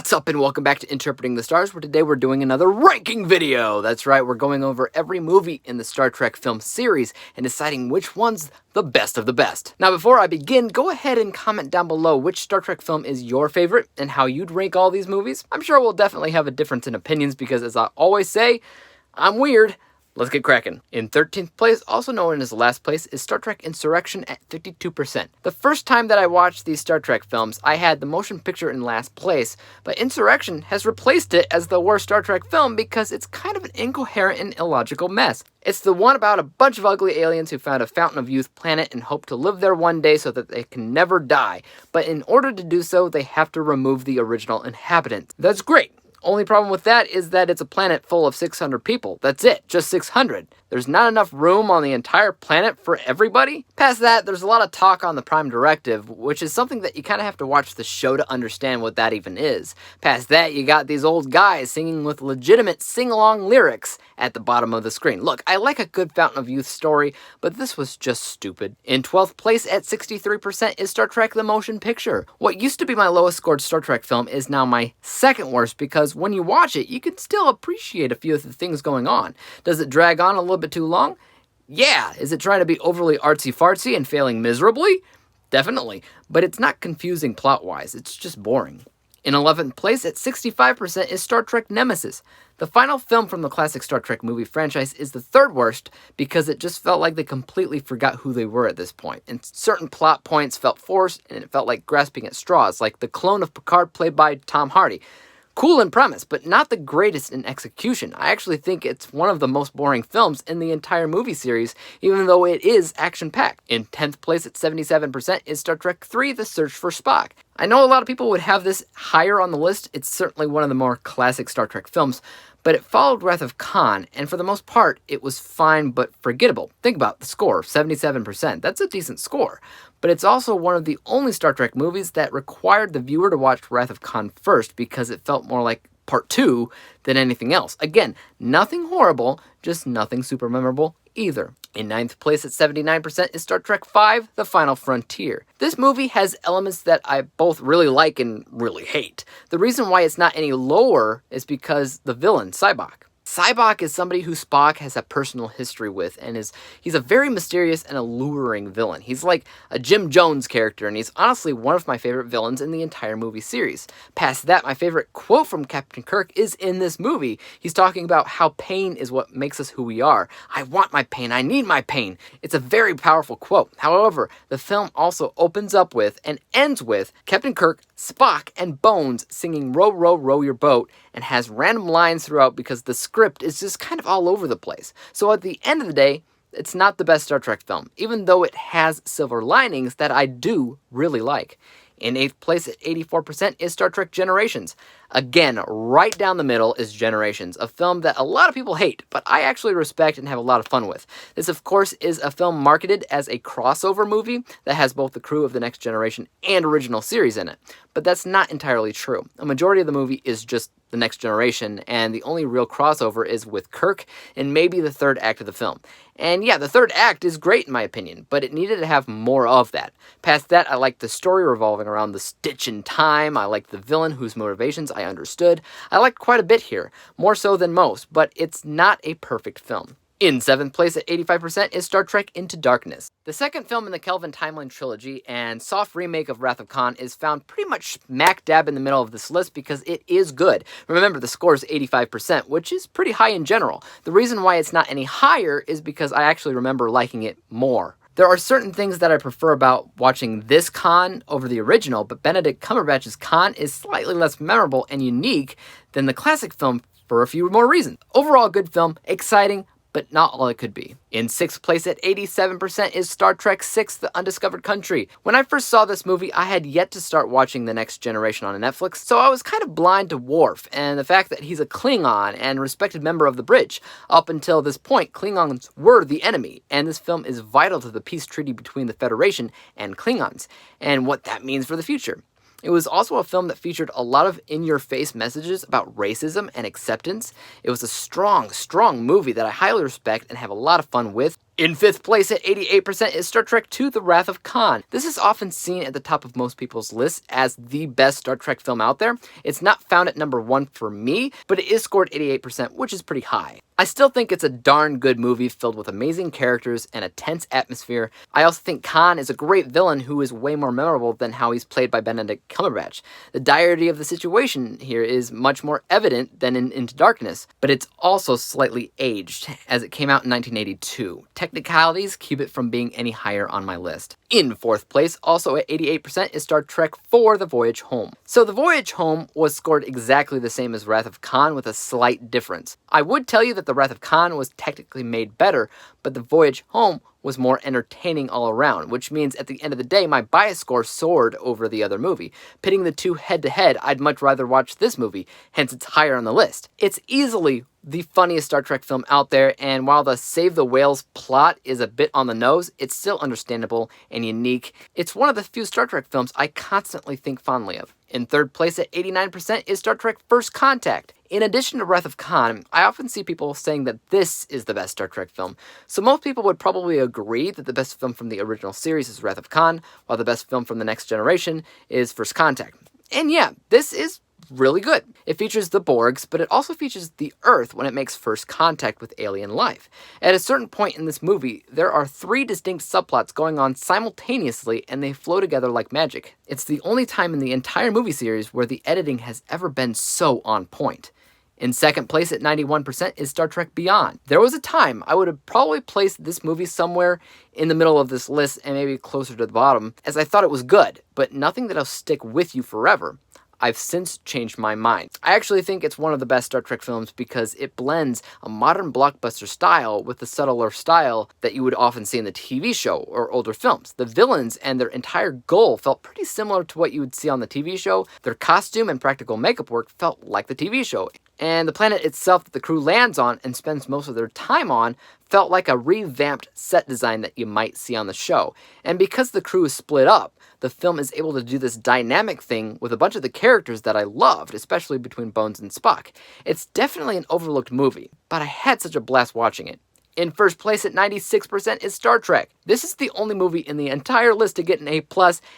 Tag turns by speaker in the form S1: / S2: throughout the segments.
S1: What's up and welcome back to Interpreting the Stars, where today we're doing another ranking video. That's right, we're going over every movie in the Star Trek film series and deciding which one's the best of the best. Now before I begin, go ahead and comment down below which Star Trek film is your favorite and how you'd rank all these movies. I'm sure we'll definitely have a difference in opinions because, as I always say, I'm weird. Let's get cracking. In 13th place, also known as last place, is Star Trek Insurrection at 52%. The first time that I watched these Star Trek films, I had the motion picture in last place, but Insurrection has replaced it as the worst Star Trek film because it's kind of an incoherent and illogical mess. It's the one about a bunch of ugly aliens who found a Fountain of Youth planet and hope to live there one day so that they can never die. But in order to do so, they have to remove the original inhabitants. That's great. Only problem with that is that it's a planet full of 600 people. That's it, just 600. There's not enough room on the entire planet for everybody. Past that, there's a lot of talk on the Prime Directive, which is something that you kind of have to watch the show to understand what that even is. Past that, you got these old guys singing with legitimate sing-along lyrics at the bottom of the screen. Look, I like a good Fountain of Youth story, but this was just stupid. In 12th place at 63% is Star Trek The Motion Picture. What used to be my lowest scored Star Trek film is now my second worst because when you watch it, you can still appreciate a few of the things going on. Does it drag on a little bit too long? Yeah. Is it trying to be overly artsy-fartsy and failing miserably? Definitely. But it's not confusing plot-wise, it's just boring. In 11th place at 65% is Star Trek Nemesis. The final film from the classic Star Trek movie franchise is the third worst because it just felt like they completely forgot who they were at this point. And certain plot points felt forced and it felt like grasping at straws, like the clone of Picard played by Tom Hardy. Cool in premise, but not the greatest in execution. I actually think it's one of the most boring films in the entire movie series, even though it is action-packed. In 10th place at 77% is Star Trek III: The Search for Spock. I know a lot of people would have this higher on the list. It's certainly one of the more classic Star Trek films, but it followed Wrath of Khan, and for the most part, it was fine but forgettable. Think about the score, 77%. That's a decent score. But it's also one of the only Star Trek movies that required the viewer to watch Wrath of Khan first because it felt more like part 2 than anything else. Again, nothing horrible, just nothing super memorable either. In 9th place at 79% is Star Trek V: The Final Frontier. This movie has elements that I both really like and really hate. The reason why it's not any lower is because the villain, Sybok. Sybok is somebody who Spock has a personal history with, and he's a very mysterious and alluring villain. He's like a Jim Jones character, and he's honestly one of my favorite villains in the entire movie series. Past that, my favorite quote from Captain Kirk is in this movie. He's talking about how pain is what makes us who we are. I want my pain. I need my pain. It's a very powerful quote. However, the film also opens up with and ends with Captain Kirk, Spock, and Bones singing "Row, row, row your boat," and has random lines throughout because the script is just kind of all over the place. So at the end of the day, it's not the best Star Trek film, even though it has silver linings that I do really like. In 8th place at 84% is Star Trek Generations. Again, right down the middle is Generations, a film that a lot of people hate, but I actually respect and have a lot of fun with. This, of course, is a film marketed as a crossover movie that has both the crew of The Next Generation and original series in it. But that's not entirely true. A majority of the movie is just The Next Generation, and the only real crossover is with Kirk and maybe the third act of the film. And yeah, the third act is great in my opinion, but it needed to have more of that. Past that, I like the story revolving around the Stitch in Time. I like the villain whose motivations I understood. I liked quite a bit here, more so than most, but it's not a perfect film. In 7th place at 85% is Star Trek Into Darkness. The second film in the Kelvin timeline trilogy and soft remake of Wrath of Khan is found pretty much smack dab in the middle of this list because it is good. Remember, the score is 85%, which is pretty high in general. The reason why it's not any higher is because I actually remember liking it more. There are certain things that I prefer about watching this Khan over the original, but Benedict Cumberbatch's Khan is slightly less memorable and unique than the classic film for a few more reasons. Overall, good film, exciting, but not all it could be. In 6th place at 87% is Star Trek VI: The Undiscovered Country. When I first saw this movie, I had yet to start watching The Next Generation on Netflix, so I was kind of blind to Worf and the fact that he's a Klingon and respected member of the Bridge. Up until this point, Klingons were the enemy, and this film is vital to the peace treaty between the Federation and Klingons, and what that means for the future. It was also a film that featured a lot of in-your-face messages about racism and acceptance. It was a strong movie that I highly respect and have a lot of fun with. In 5th place at 88% is Star Trek II: The Wrath of Khan. This is often seen at the top of most people's lists as the best Star Trek film out there. It's not found at number 1 for me, but it is scored 88%, which is pretty high. I still think it's a darn good movie filled with amazing characters and a tense atmosphere. I also think Khan is a great villain who is way more memorable than how he's played by Benedict Cumberbatch. The direty of the situation here is much more evident than in Into Darkness, but it's also slightly aged, as it came out in 1982. Technicalities keep it from being any higher on my list. In 4th place, also at 88%, is Star Trek IV: The Voyage Home. So The Voyage Home was scored exactly the same as Wrath of Khan with a slight difference. I would tell you that The Wrath of Khan was technically made better, but The Voyage Home was more entertaining all around, which means at the end of the day, my bias score soared over the other movie. Pitting the two head to head, I'd much rather watch this movie, hence it's higher on the list. It's easily the funniest Star Trek film out there, and while the Save the Whales plot is a bit on the nose, it's still understandable and unique. It's one of the few Star Trek films I constantly think fondly of. In 3rd place at 89% is Star Trek: First Contact. In addition to Wrath of Khan, I often see people saying that this is the best Star Trek film. So most people would probably agree that the best film from the original series is Wrath of Khan, while the best film from the Next Generation is First Contact. And yeah, this is really good. It features the Borgs, but it also features the Earth when it makes first contact with alien life. At a certain point in this movie, there are 3 distinct subplots going on simultaneously, and they flow together like magic. It's the only time in the entire movie series where the editing has ever been so on point. In 2nd place at 91% is Star Trek Beyond. There was a time I would have probably placed this movie somewhere in the middle of this list and maybe closer to the bottom, as I thought it was good, but nothing that'll stick with you forever. I've since changed my mind. I actually think it's one of the best Star Trek films because it blends a modern blockbuster style with the subtler style that you would often see in the TV show or older films. The villains and their entire goal felt pretty similar to what you would see on the TV show. Their costume and practical makeup work felt like the TV show. And the planet itself that the crew lands on and spends most of their time on felt like a revamped set design that you might see on the show. And because the crew is split up, the film is able to do this dynamic thing with a bunch of the characters that I loved, especially between Bones and Spock. It's definitely an overlooked movie, but I had such a blast watching it. In 1st place at 96% is Star Trek. This is the only movie in the entire list to get an A+,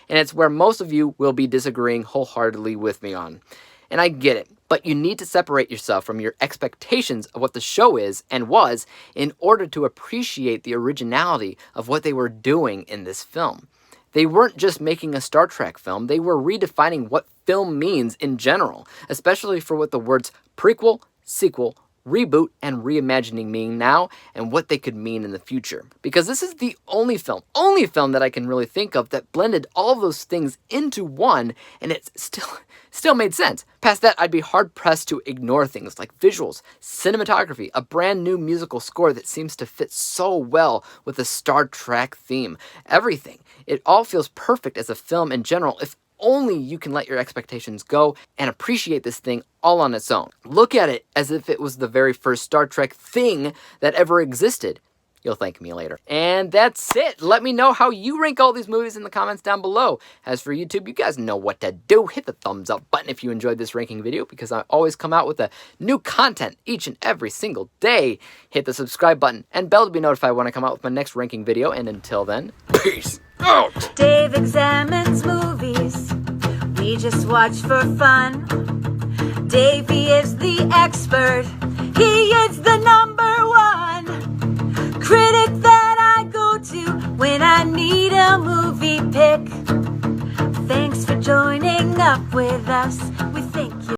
S1: and it's where most of you will be disagreeing wholeheartedly with me on. And I get it, but you need to separate yourself from your expectations of what the show is and was in order to appreciate the originality of what they were doing in this film. They weren't just making a Star Trek film, they were redefining what film means in general, especially for what the words prequel, sequel, reboot, and reimagining mean now, and what they could mean in the future. Because this is the only film that I can really think of that blended all of those things into one, and it still made sense. Past that, I'd be hard-pressed to ignore things like visuals, cinematography, a brand new musical score that seems to fit so well with the Star Trek theme. Everything. It all feels perfect as a film in general, if only you can let your expectations go and appreciate this thing all on its own. Look at it as if it was the very first Star Trek thing that ever existed. You'll thank me later. And that's it. Let me know how you rank all these movies in the comments down below. As for YouTube, you guys know what to do. Hit the thumbs up button if you enjoyed this ranking video, because I always come out with a new content each and every single day. Hit the subscribe button and bell to be notified when I come out with my next ranking video. And until then, peace out.
S2: Dave examines movies we just watch for fun. Davey is the expert. He is the #1 critic that I go to when I need a movie pick. Thanks for joining up with us. We